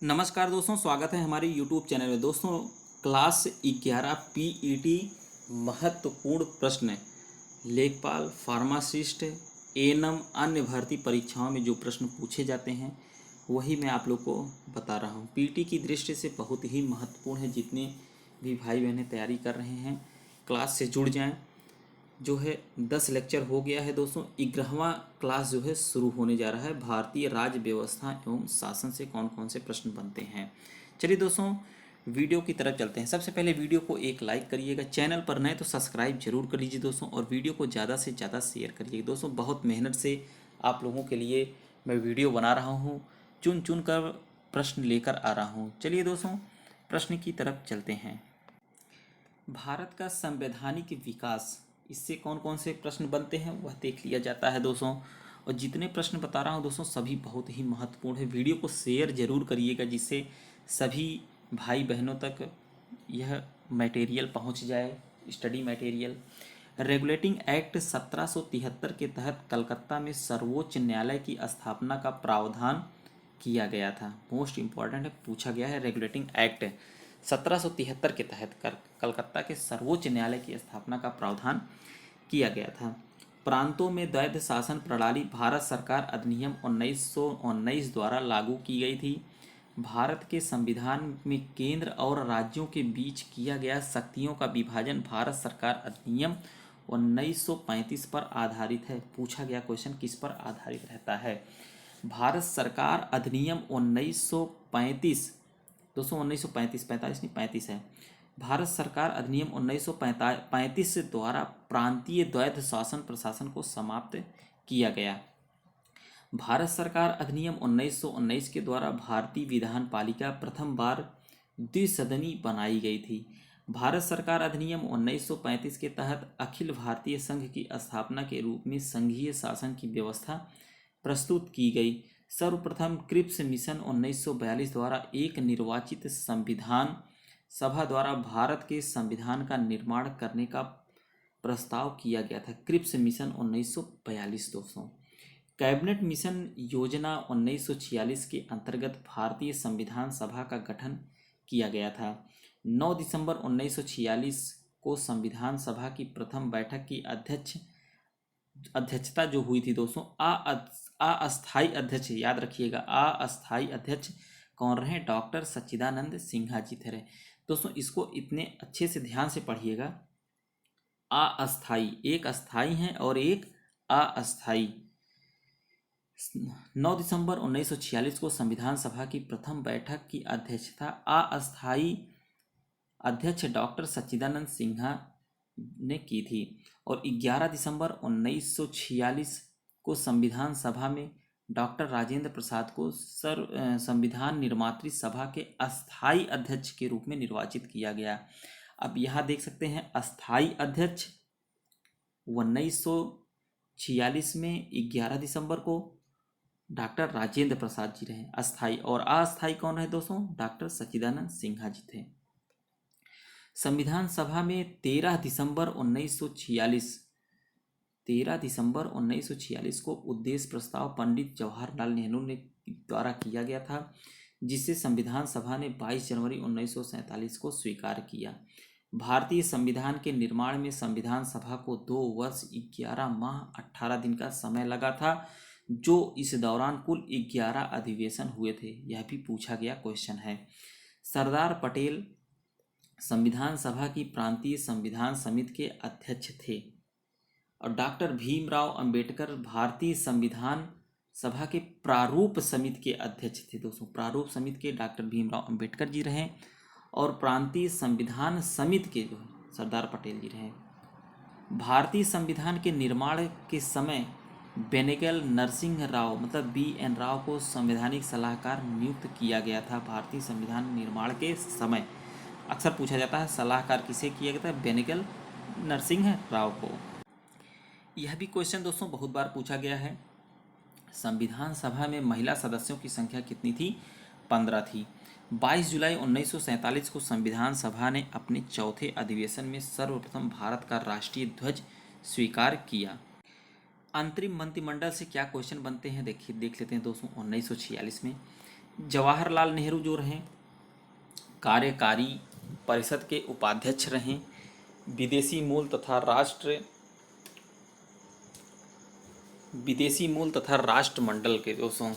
नमस्कार दोस्तों, स्वागत है हमारे YouTube चैनल में। दोस्तों, क्लास 11 पीईटी महत्वपूर्ण प्रश्न, लेखपाल, फार्मासिस्ट, एएनएम अन्य भर्ती परीक्षाओं में जो प्रश्न पूछे जाते हैं वही मैं आप लोग को बता रहा हूँ। पीईटी की दृष्टि से बहुत ही महत्वपूर्ण है। जितने भी भाई बहनें तैयारी कर रहे हैं, क्लास से जुड़ जाएं। जो है 10 लेक्चर हो गया है दोस्तों। 11वां क्लास जो है शुरू होने जा रहा है। भारतीय राज्य व्यवस्था एवं शासन से कौन कौन से प्रश्न बनते हैं। चलिए दोस्तों, वीडियो की तरफ चलते हैं। सबसे पहले वीडियो को एक लाइक करिएगा, चैनल पर नए तो सब्सक्राइब जरूर कर लीजिए दोस्तों, और वीडियो को ज़्यादा से ज़्यादा शेयर करिएगा दोस्तों। बहुत मेहनत से आप लोगों के लिए मैं वीडियो बना रहा हूँ, चुन चुन कर प्रश्न लेकर आ रहा हूँ। चलिए दोस्तों, प्रश्न की तरफ चलते हैं। भारत का संवैधानिक विकास, इससे कौन कौन से प्रश्न बनते हैं वह देख लिया जाता है दोस्तों। और जितने प्रश्न बता रहा हूँ दोस्तों सभी बहुत ही महत्वपूर्ण है। वीडियो को शेयर जरूर करिएगा जिससे सभी भाई बहनों तक यह मटेरियल पहुँच जाए, स्टडी मटेरियल। रेगुलेटिंग एक्ट 1773 के तहत कलकत्ता में सर्वोच्च न्यायालय की स्थापना का प्रावधान किया गया था। मोस्ट इम्पॉर्टेंट है, पूछा गया है। रेगुलेटिंग एक्ट 1773 के तहत कलकत्ता के सर्वोच्च न्यायालय की स्थापना का प्रावधान किया गया था। प्रांतों में द्वैध शासन प्रणाली भारत सरकार अधिनियम 1919 द्वारा लागू की गई थी। भारत के संविधान में केंद्र और राज्यों के बीच किया गया शक्तियों का विभाजन भारत सरकार अधिनियम 1935 पर आधारित है। पूछा गया क्वेश्चन किस पर आधारित रहता है। भारत सरकार अधिनियम 1935, दोस्तों 1935, 45 नहीं 35 है। भारत सरकार अधिनियम 1935 द्वारा प्रांतीय द्वैध शासन प्रशासन को समाप्त किया गया। भारत सरकार अधिनियम 1919 के द्वारा भारतीय विधान पालिका प्रथम बार द्विसदनी बनाई गई थी। भारत सरकार अधिनियम 1935 के तहत अखिल भारतीय संघ की स्थापना के रूप में संघीय शासन की व्यवस्था प्रस्तुत की गई। सर्वप्रथम क्रिप्स मिशन 1942 द्वारा एक निर्वाचित संविधान सभा द्वारा भारत के संविधान का निर्माण करने का प्रस्ताव किया गया था। क्रिप्स मिशन 1942 दोस्तों। कैबिनेट मिशन योजना 1946 के अंतर्गत भारतीय संविधान सभा का गठन किया गया था। 9 दिसंबर 1946 को संविधान सभा की प्रथम बैठक की अध्यक्षता जो हुई थी दोस्तों, अस्थाई अध्यक्ष, याद रखिएगा, अस्थाई अध्यक्ष कौन रहे? डॉक्टर सच्चिदानंद सिन्हा जी थे रहे। दोस्तों इसको इतने अच्छे से ध्यान से पढ़िएगा। अस्थाई, एक अस्थाई है और एक अस्थाई। 9 दिसंबर 1946 को संविधान सभा की प्रथम बैठक की अध्यक्षता अस्थाई अध्यक्ष डॉक्टर सच्चिदानंद सिन्हा ने की थी। और 11 दिसंबर 1946 को संविधान सभा में डॉक्टर राजेंद्र प्रसाद को संविधान निर्मात्री सभा के अस्थाई अध्यक्ष के रूप में निर्वाचित किया गया। अब यहाँ देख सकते हैं अस्थाई अध्यक्ष 1946 में 11 दिसंबर को डॉक्टर राजेंद्र प्रसाद जी रहे अस्थाई, और अस्थाई कौन रहे दोस्तों? डॉक्टर सच्चिदानंद सिन्हा जी थे। संविधान सभा में 13 दिसंबर 1946 को उद्देश्य प्रस्ताव पंडित जवाहरलाल नेहरू ने द्वारा किया गया था, जिसे संविधान सभा ने 22 जनवरी 1947 को स्वीकार किया। भारतीय संविधान के निर्माण में संविधान सभा को 2 वर्ष 11 माह 18 दिन का समय लगा था, जो इस दौरान कुल 11 अधिवेशन हुए थे। यह भी पूछा गया क्वेश्चन है। सरदार पटेल संविधान सभा की प्रांतीय संविधान समिति के अध्यक्ष थे, और डॉक्टर भीमराव अंबेडकर भारतीय संविधान सभा के प्रारूप समिति के अध्यक्ष थे दोस्तों। प्रारूप समिति के डॉक्टर भीमराव अंबेडकर जी रहे, और प्रांतीय संविधान समिति के जो सरदार पटेल जी रहे। भारतीय संविधान के निर्माण के समय बेनेगल नरसिंह राव मतलब BN राव को संवैधानिक सलाहकार नियुक्त किया गया था। भारतीय संविधान निर्माण के समय अक्सर पूछा जाता है सलाहकार किसे किया गया था? बेनेगल नरसिंह राव को। यह भी क्वेश्चन दोस्तों बहुत बार पूछा गया है। संविधान सभा में महिला सदस्यों की संख्या कितनी थी? 15 थी। 22 जुलाई 1947 को संविधान सभा ने अपने चौथे अधिवेशन में सर्वप्रथम भारत का राष्ट्रीय ध्वज स्वीकार किया। अंतरिम मंत्रिमंडल से क्या क्वेश्चन बनते हैं देख लेते हैं दोस्तों। 1946 में जवाहरलाल नेहरू जो रहे कार्यकारी परिषद के उपाध्यक्ष रहे। विदेशी मूल तथा राष्ट्रमंडल के दोस्तों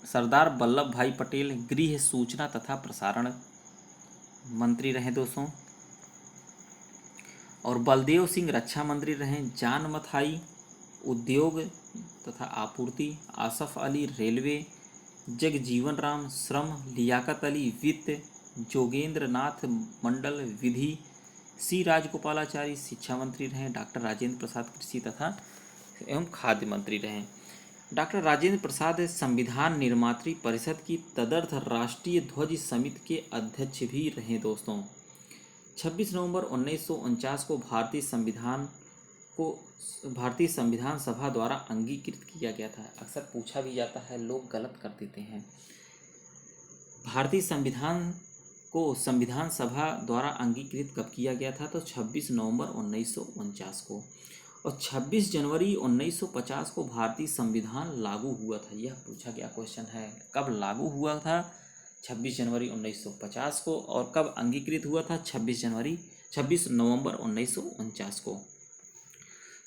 सरदार वल्लभ भाई पटेल गृह सूचना तथा प्रसारण मंत्री रहे दोस्तों। और बलदेव सिंह रक्षा मंत्री रहे। जान मथाई उद्योग तथा आपूर्ति। आसफ अली रेलवे। जगजीवन राम श्रम। लियाकत अली वित्त। जोगेंद्र नाथ मंडल विधि। सी राजगोपालाचारी शिक्षा मंत्री रहे। डॉक्टर राजेंद्र प्रसाद कृषि तथा एवं खाद्य मंत्री रहे। डॉक्टर राजेंद्र प्रसाद संविधान निर्मात्री परिषद की तदर्थ राष्ट्रीय ध्वज समिति के अध्यक्ष भी रहे दोस्तों। 26 नवंबर 1949 को भारतीय संविधान सभा द्वारा अंगीकृत किया गया था। अक्सर पूछा भी जाता है, लोग गलत कर देते हैं। भारतीय संविधान को संविधान सभा द्वारा अंगीकृत कब किया गया था? तो 26 नवंबर 1949 को। और 26 जनवरी 1950 को भारतीय संविधान लागू हुआ था। यह पूछा गया क्वेश्चन है, कब लागू हुआ था? 26 जनवरी 1950 को। और कब अंगीकृत हुआ था? 26 नवंबर 1949 को।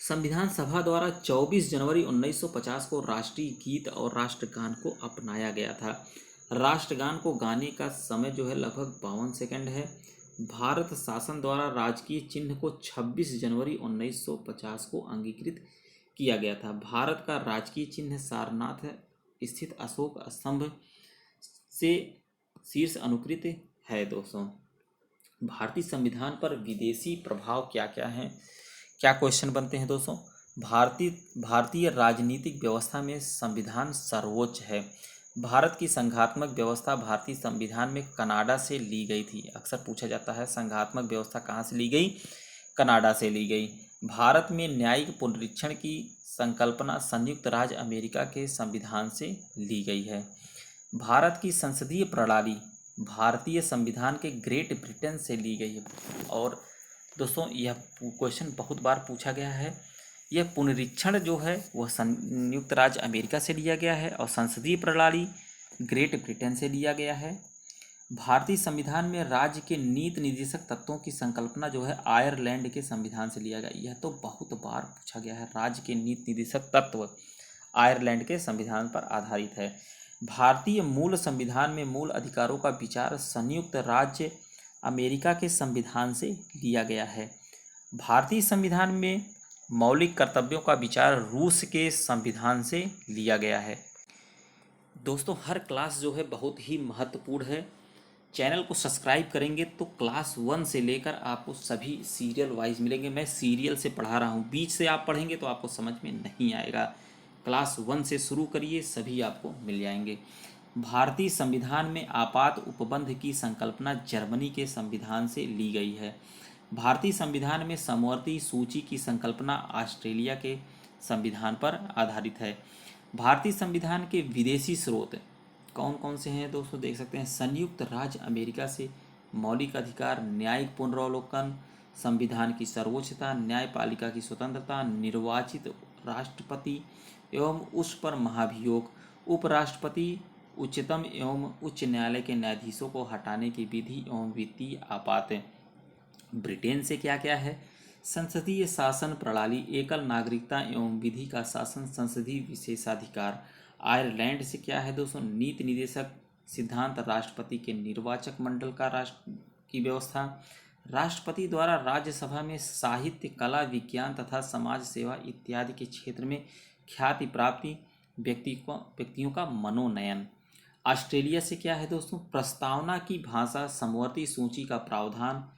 संविधान सभा द्वारा 24 जनवरी 1950 को राष्ट्रीय गीत और राष्ट्रगान को अपनाया गया था। राष्ट्रगान को गाने का समय जो है लगभग 52 सेकंड है। भारत शासन द्वारा राजकीय चिन्ह को 26 जनवरी 1950 को अंगीकृत किया गया था। भारत का राजकीय चिन्ह सारनाथ स्थित अशोक स्तंभ से शीर्ष अनुकृत है दोस्तों। भारतीय संविधान पर विदेशी प्रभाव क्या क्या हैं? क्या क्वेश्चन बनते हैं दोस्तों? भारतीय राजनीतिक व्यवस्था में संविधान सर्वोच्च है। भारत की संघात्मक व्यवस्था भारतीय संविधान में कनाडा से ली गई थी। अक्सर पूछा जाता है संघात्मक व्यवस्था कहाँ से ली गई? कनाडा से ली गई। भारत में न्यायिक पुनरीक्षण की संकल्पना संयुक्त राज्य अमेरिका के संविधान से ली गई है। भारत की संसदीय प्रणाली भारतीय संविधान के ग्रेट ब्रिटेन से ली गई है। और दोस्तों यह क्वेश्चन बहुत बार पूछा गया है। यह पुनरीक्षण जो है वह संयुक्त राज्य अमेरिका से लिया गया है और संसदीय प्रणाली ग्रेट ब्रिटेन से लिया गया है। भारतीय संविधान में राज्य के नीति निर्देशक तत्वों की संकल्पना जो है आयरलैंड के संविधान से लिया गया। यह तो बहुत बार पूछा गया है। राज्य के नीति निर्देशक तत्व आयरलैंड के संविधान पर आधारित है। भारतीय मूल संविधान में मूल अधिकारों का विचार संयुक्त राज्य अमेरिका के संविधान से लिया गया है। भारतीय संविधान में मौलिक कर्तव्यों का विचार रूस के संविधान से लिया गया है। दोस्तों हर क्लास जो है बहुत ही महत्वपूर्ण है। चैनल को सब्सक्राइब करेंगे तो क्लास 1 से लेकर आपको सभी सीरियल वाइज मिलेंगे। मैं सीरियल से पढ़ा रहा हूँ, बीच से आप पढ़ेंगे तो आपको समझ में नहीं आएगा। क्लास 1 से शुरू करिए, सभी आपको मिल जाएंगे। भारतीय संविधान में आपात उपबंध की संकल्पना जर्मनी के संविधान से ली गई है। भारतीय संविधान में समवर्ती सूची की संकल्पना ऑस्ट्रेलिया के संविधान पर आधारित है। भारतीय संविधान के विदेशी स्रोत कौन कौन से हैं दोस्तों? देख सकते हैं संयुक्त राज्य अमेरिका से मौलिक अधिकार, न्यायिक पुनरावलोकन, संविधान की सर्वोच्चता, न्यायपालिका की स्वतंत्रता, निर्वाचित राष्ट्रपति एवं उस पर महाभियोग, उपराष्ट्रपति, उच्चतम एवं उच्च न्यायालय के न्यायाधीशों को हटाने की विधि एवं वित्तीय आपात। ब्रिटेन से क्या क्या है? संसदीय शासन प्रणाली, एकल नागरिकता एवं विधि का शासन, संसदीय विशेषाधिकार। आयरलैंड से क्या है दोस्तों? नीति निर्देशक सिद्धांत, राष्ट्रपति के निर्वाचक मंडल का राष्ट्र की व्यवस्था, राष्ट्रपति द्वारा राज्यसभा में साहित्य, कला, विज्ञान तथा समाज सेवा इत्यादि के क्षेत्र में ख्याति प्राप्ति व्यक्तियों का मनोनयन। ऑस्ट्रेलिया से क्या है दोस्तों? प्रस्तावना की भाषा, समवर्ती सूची का प्रावधान,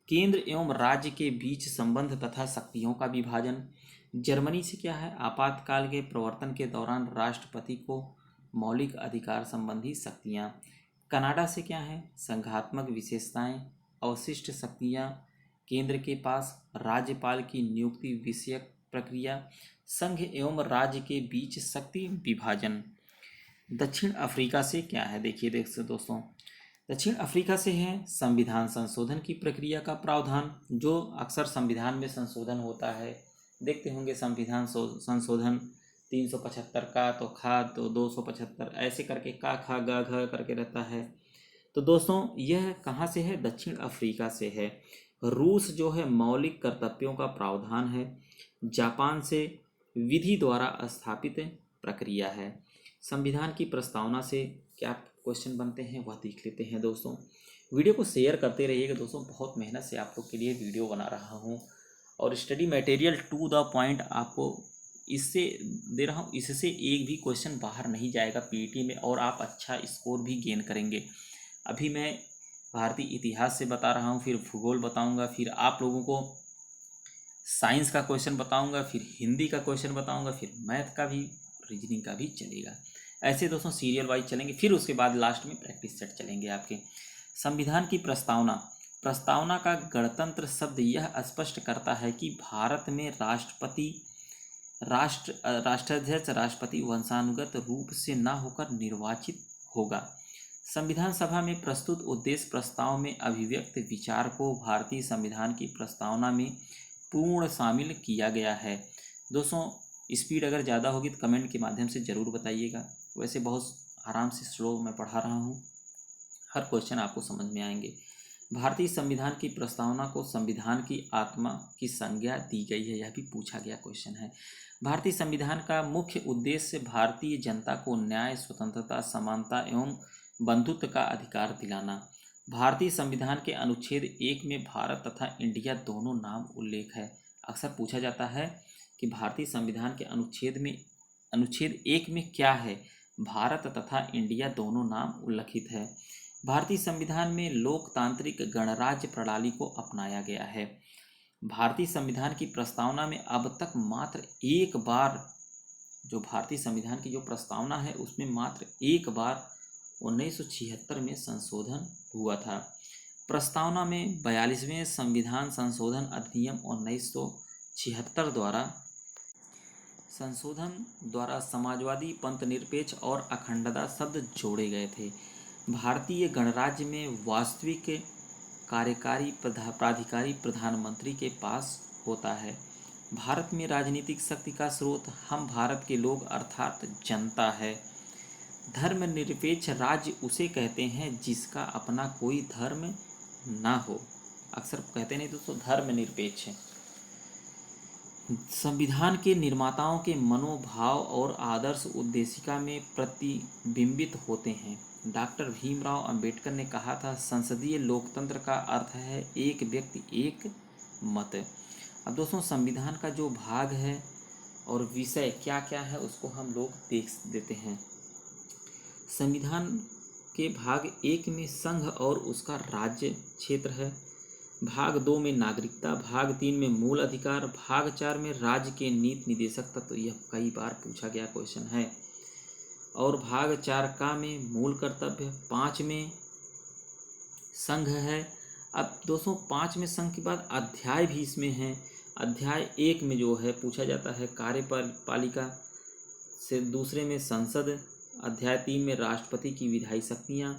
केंद्र एवं राज्य के बीच संबंध तथा शक्तियों का विभाजन। जर्मनी से क्या है? आपातकाल के प्रवर्तन के दौरान राष्ट्रपति को मौलिक अधिकार संबंधी शक्तियाँ। कनाडा से क्या है? संघात्मक विशेषताएं, अवशिष्ट शक्तियाँ, केंद्र के पास, राज्यपाल की नियुक्ति विषयक प्रक्रिया, संघ एवं राज्य के बीच शक्ति विभाजन। दक्षिण अफ्रीका से क्या है? देखिए दोस्तों, दक्षिण अफ्रीका से है संविधान संशोधन की प्रक्रिया का प्रावधान। जो अक्सर संविधान में संशोधन होता है, देखते होंगे संविधान संशोधन 375 का, तो खा तो 275, ऐसे करके का खा गा घ करके रहता है। तो दोस्तों यह कहाँ से है? दक्षिण अफ्रीका से है। रूस जो है मौलिक कर्तव्यों का प्रावधान है। जापान से विधि द्वारा स्थापित प्रक्रिया है। संविधान की प्रस्तावना से क्या क्वेश्चन बनते हैं वह देख लेते हैं दोस्तों। वीडियो को शेयर करते रहिएगा दोस्तों, बहुत मेहनत से आप लोग के लिए वीडियो बना रहा हूँ और study material to the point आपको इससे दे रहा हूँ। इससे एक भी क्वेश्चन बाहर नहीं जाएगा पीईटी में और आप अच्छा स्कोर भी गेन करेंगे। अभी मैं भारतीय इतिहास से बता रहा हूँ, फिर भूगोल बताऊँगा, फिर आप लोगों को साइंस का क्वेश्चन बताऊँगा, फिर हिंदी का क्वेश्चन बताऊँगा, फिर मैथ का भी, रीजनिंग का भी चलेगा। ऐसे दोस्तों सीरियल वाइज चलेंगे, फिर उसके बाद लास्ट में प्रैक्टिस सेट चलेंगे आपके। संविधान की प्रस्तावना। प्रस्तावना का गणतंत्र शब्द यह स्पष्ट करता है कि भारत में राष्ट्राध्यक्ष राष्ट्रपति वंशानुगत रूप से न होकर निर्वाचित होगा। संविधान सभा में प्रस्तुत उद्देश्य प्रस्ताव में अभिव्यक्त विचार को भारतीय संविधान की प्रस्तावना में पूर्ण शामिल किया गया है। दोस्तों स्पीड अगर ज़्यादा होगी तो कमेंट के माध्यम से ज़रूर बताइएगा। वैसे बहुत आराम से स्लो मैं पढ़ा रहा हूँ, हर क्वेश्चन आपको समझ में आएंगे। भारतीय संविधान की प्रस्तावना को संविधान की आत्मा की संज्ञा दी गई है, यह भी पूछा गया क्वेश्चन है। भारतीय संविधान का मुख्य उद्देश्य भारतीय जनता को न्याय, स्वतंत्रता, समानता एवं बंधुत्व का अधिकार दिलाना। भारतीय संविधान के अनुच्छेद 1 में भारत तथा इंडिया दोनों नाम उल्लेख है। अक्सर पूछा जाता है कि भारतीय संविधान के अनुच्छेद 1 में क्या है? भारत तथा इंडिया दोनों नाम उल्लिखित है। भारतीय संविधान में लोकतांत्रिक गणराज्य प्रणाली को अपनाया गया है। भारतीय संविधान की प्रस्तावना में अब तक मात्र एक बार, जो भारतीय संविधान की जो प्रस्तावना है उसमें मात्र एक बार 1976 में संशोधन हुआ था। प्रस्तावना में 42वें संविधान संशोधन अधिनियम 1976 द्वारा समाजवादी, पंथनिरपेक्ष और अखंडता शब्द जोड़े गए थे। भारतीय गणराज्य में वास्तविक कार्यकारी प्राधिकारी प्रधानमंत्री के पास होता है। भारत में राजनीतिक शक्ति का स्रोत हम भारत के लोग अर्थात जनता है। धर्मनिरपेक्ष राज्य उसे कहते हैं जिसका अपना कोई धर्म ना हो। अक्सर कहते नहीं दोस्तों धर्मनिरपेक्ष। संविधान के निर्माताओं के मनोभाव और आदर्श उद्देशिका में प्रतिबिंबित होते हैं। डॉक्टर भीमराव अंबेडकर ने कहा था, संसदीय लोकतंत्र का अर्थ है एक व्यक्ति एक मत। अब दोस्तों संविधान का जो भाग है और विषय क्या क्या है उसको हम लोग देख देते हैं। संविधान के भाग 1 में संघ और उसका राज्य क्षेत्र है। भाग 2 में नागरिकता, भाग 3 में मूल अधिकार, भाग 4 में राज्य के नीति निदेशक तत्व, यह कई बार पूछा गया क्वेश्चन है। और भाग 4 का में मूल कर्तव्य, 5 में संघ है। अब दोस्तों 5 में संघ के बाद अध्याय भी इसमें है। अध्याय 1 में जो है पूछा जाता है कार्यपालिका से, दूसरे में संसद, अध्याय 3 में राष्ट्रपति की विधायी शक्तियाँ,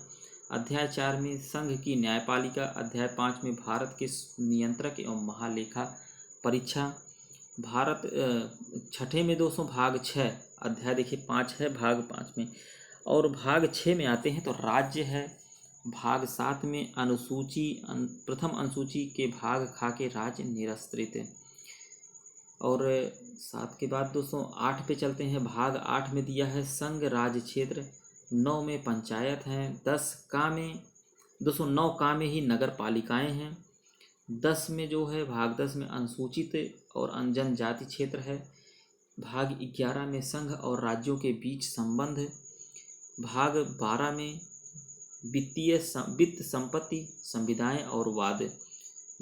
अध्याय 4 में संघ की न्यायपालिका, अध्याय 5 में भारत के नियंत्रक एवं महालेखा परीक्षा, भारत छठे में दोस्तों भाग 6, अध्याय देखिए 5 है भाग 5 में, और भाग 6 में आते हैं तो राज्य है। भाग 7 में अनुसूची, प्रथम अनुसूची के भाग खा के राज्य निरस्त्रित है। और 7 के बाद दोस्तों 8 पे चलते हैं। भाग 8 में दिया है संघ राज्य क्षेत्र, 9 में पंचायत हैं, 10 का में दोस्तों 9 का में ही नगर पालिकाएँ हैं, 10 में जो है भाग 10 में अनुसूचित और जनजाति क्षेत्र है। भाग 11 में संघ और राज्यों के बीच संबंध, भाग 12 में वित्त संपत्ति, संविदाएं और वाद,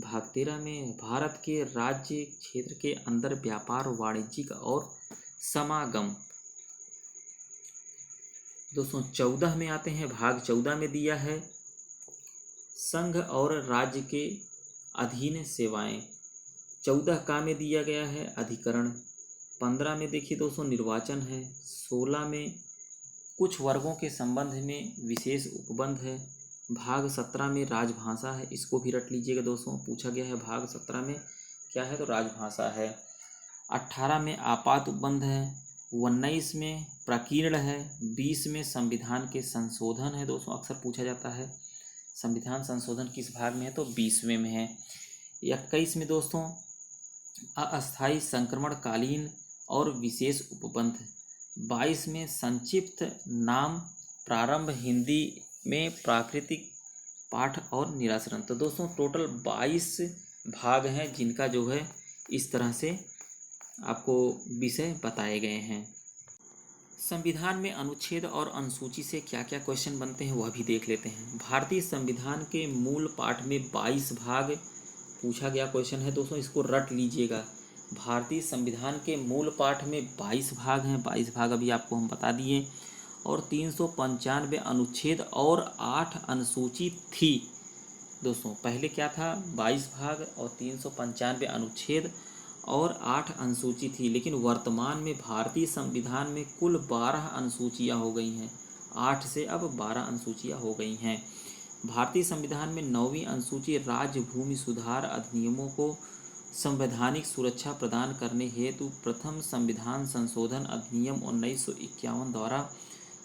भाग 13 में भारत के राज्य क्षेत्र के अंदर व्यापार, वाणिज्यिक और समागम। दोस्तों 14 में आते हैं। भाग 14 में दिया है संघ और राज्य के अधीन सेवाएं, 14 का में दिया गया है अधिकरण, 15 में देखिए दोस्तों निर्वाचन है, 16 में कुछ वर्गों के संबंध में विशेष उपबंध है, भाग 17 में राजभाषा है, इसको भी रट लीजिएगा दोस्तों, पूछा गया है भाग 17 में क्या है तो राजभाषा है, 18 में आपात उपबंध है, 19 में प्रकीर्ण है, 20 में संविधान के संशोधन है दोस्तों, अक्सर पूछा जाता है संविधान संशोधन किस भाग में है, तो 20वें में है। 21 में दोस्तों अस्थायी संक्रमणकालीन और विशेष उपबंध। 22 में संक्षिप्त नाम प्रारंभ, हिंदी में प्राकृतिक पाठ और निरासरण। तो दोस्तों टोटल 22 भाग हैं जिनका जो है इस तरह से आपको विषय बताए गए हैं। संविधान में अनुच्छेद और अनुसूची से क्या क्या क्वेश्चन बनते हैं वह भी देख लेते हैं। भारतीय संविधान के मूल पाठ में 22 भाग पूछा गया क्वेश्चन है दोस्तों, इसको रट लीजिएगा। भारतीय संविधान के मूल पाठ में 22 भाग हैं, 22 भाग अभी आपको हम बता दिए, और 395 अनुच्छेद और 8 अनुसूची थी दोस्तों। पहले क्या था, 22 भाग और 395 अनुच्छेद और 8 अनुसूची थी, लेकिन वर्तमान में भारतीय संविधान में कुल 12 अनुसूचियाँ हो गई हैं, 8 से अब 12 अनुसूचियाँ हो गई हैं। भारतीय संविधान में 9वीं अनुसूची राज्य भूमि सुधार अधिनियमों को संवैधानिक सुरक्षा प्रदान करने हेतु प्रथम संविधान संशोधन अधिनियम 1951 द्वारा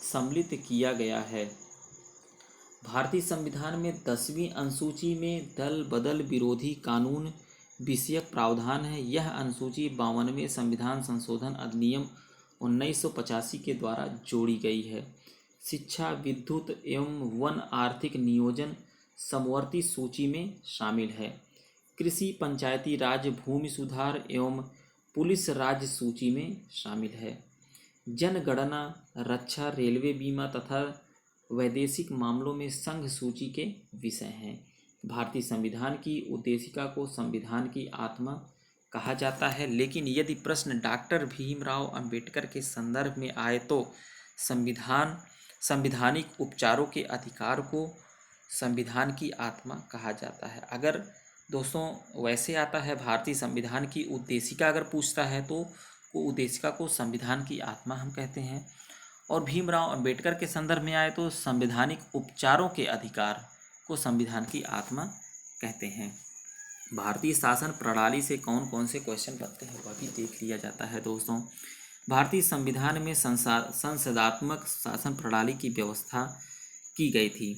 सम्मिलित किया गया है। भारतीय संविधान में 10वीं अनुसूची में दल बदल विरोधी कानून विषयक प्रावधान है। यह अनुसूची 52वें संविधान संशोधन अधिनियम 1985 के द्वारा जोड़ी गई है। शिक्षा, विद्युत एवं वन आर्थिक नियोजन समवर्ती सूची में शामिल है। कृषि, पंचायती राज, भूमि सुधार एवं पुलिस राज्य सूची में शामिल है। जनगणना, रक्षा, रेलवे बीमा तथा वैदेशिक मामलों में संघ सूची के विषय हैं। भारतीय संविधान की उद्देशिका को संविधान की आत्मा कहा जाता है, लेकिन यदि प्रश्न डॉक्टर भीमराव अंबेडकर के संदर्भ में आए तो संविधानिक उपचारों के अधिकार को संविधान की आत्मा कहा जाता है। अगर दोस्तों वैसे आता है भारतीय संविधान की उद्देशिका अगर पूछता है तो वो उद्देशिका को संविधान की आत्मा हम कहते हैं, और भीमराव अंबेडकर के संदर्भ में आए तो संवैधानिक उपचारों के अधिकार को संविधान की आत्मा कहते हैं। भारतीय शासन प्रणाली से कौन कौन से क्वेश्चन बनते हैं वह भी देख लिया जाता है दोस्तों। भारतीय संविधान में संसदात्मक शासन प्रणाली की व्यवस्था की गई थी।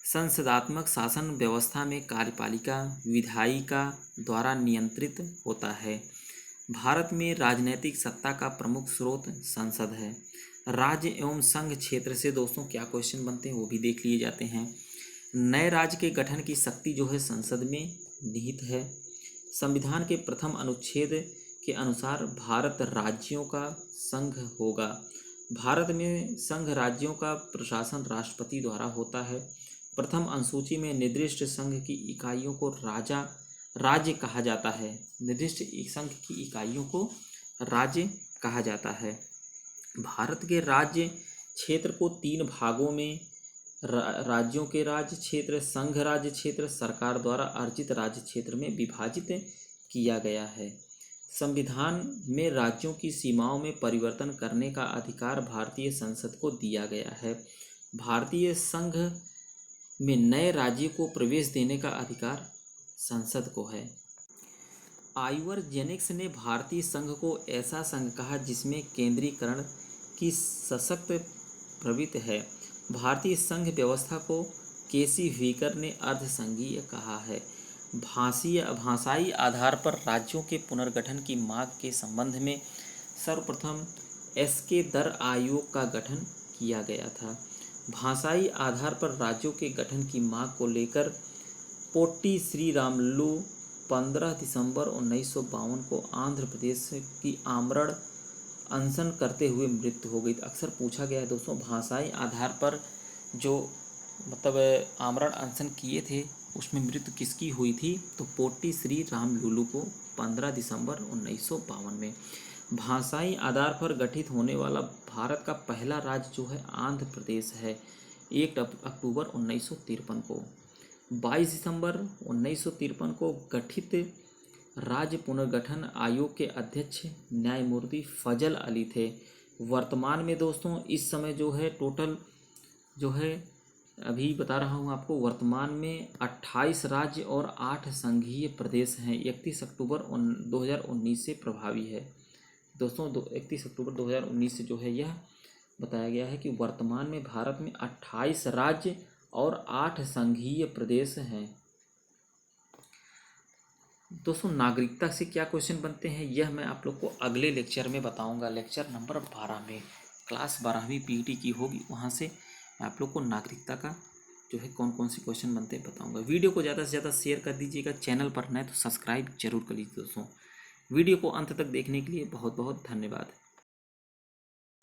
संसदात्मक शासन व्यवस्था में कार्यपालिका विधायिका द्वारा नियंत्रित होता है। भारत में राजनीतिक सत्ता का प्रमुख स्रोत संसद है। राज्य एवं संघ क्षेत्र से दोस्तों क्या क्वेश्चन बनते हैं वो भी देख लिए जाते हैं। नए राज्य के गठन की शक्ति जो है संसद में निहित है। संविधान के प्रथम अनुच्छेद के अनुसार भारत राज्यों का संघ होगा। भारत में संघ राज्यों का प्रशासन राष्ट्रपति द्वारा होता है। प्रथम अनुसूची में निर्दिष्ट संघ की इकाइयों को राज्य कहा जाता है। निर्दिष्ट संघ की इकाइयों को राज्य कहा जाता है। भारत के राज्य क्षेत्र को 3 भागों में राज्यों के राज्य क्षेत्र, संघ राज्य क्षेत्र, सरकार द्वारा अर्जित राज्य क्षेत्र में विभाजित किया गया है। संविधान में राज्यों की सीमाओं में परिवर्तन करने का अधिकार भारतीय संसद को दिया गया है। भारतीय संघ में नए राज्य को प्रवेश देने का अधिकार संसद को है। आइवर जेनिक्स ने भारतीय संघ को ऐसा संघ कहा जिसमें केंद्रीकरण की सशक्त प्रवृत्ति है। भारतीय संघ व्यवस्था को केसी व्हीकर ने अर्धसंघीय कहा है। भाषाई आधार पर राज्यों के पुनर्गठन की मांग के संबंध में सर्वप्रथम एसके दर आयोग का गठन किया गया था। भाषाई आधार पर राज्यों के गठन की मांग को लेकर पोट्टी श्रीरामुलु 15 दिसंबर 1952 को आंध्र प्रदेश की आमरण अनशन करते हुए मृत्यु हो गई। अक्सर पूछा गया है दोस्तों, भाषाई आधार पर जो आमरण अनशन किए थे उसमें मृत्यु किसकी हुई थी, तो पोट्टी श्रीरामुलु को 15 दिसंबर 1952 में। भाषाई आधार पर गठित होने वाला भारत का पहला राज्य जो है आंध्र प्रदेश है, 1 अक्टूबर 1953 को। 22 दिसंबर 1953 को गठित राज्य पुनर्गठन आयोग के अध्यक्ष न्यायमूर्ति फजल अली थे। वर्तमान में दोस्तों इस समय जो है टोटल जो है अभी बता रहा हूँ आपको, वर्तमान में 28 राज्य और 8 संघीय प्रदेश हैं। 31 अक्टूबर 2019 से प्रभावी है दोस्तों 31 अक्टूबर 2019 से जो है यह बताया गया है कि वर्तमान में भारत में 28 राज्य और 8 संघीय प्रदेश हैं। दोस्तों नागरिकता से क्या क्वेश्चन बनते हैं यह मैं आप लोग को अगले लेक्चर में बताऊंगा। लेक्चर नंबर 12 में क्लास 12वीं पीईटी की होगी, वहाँ से मैं आप लोग को नागरिकता का जो है कौन कौन से क्वेश्चन बनते हैं बताऊंगा। वीडियो को ज़्यादा से ज़्यादा शेयर कर दीजिएगा। चैनल पर नए तो सब्सक्राइब जरूर कर लीजिए दोस्तों। वीडियो को अंत तक देखने के लिए बहुत बहुत धन्यवाद।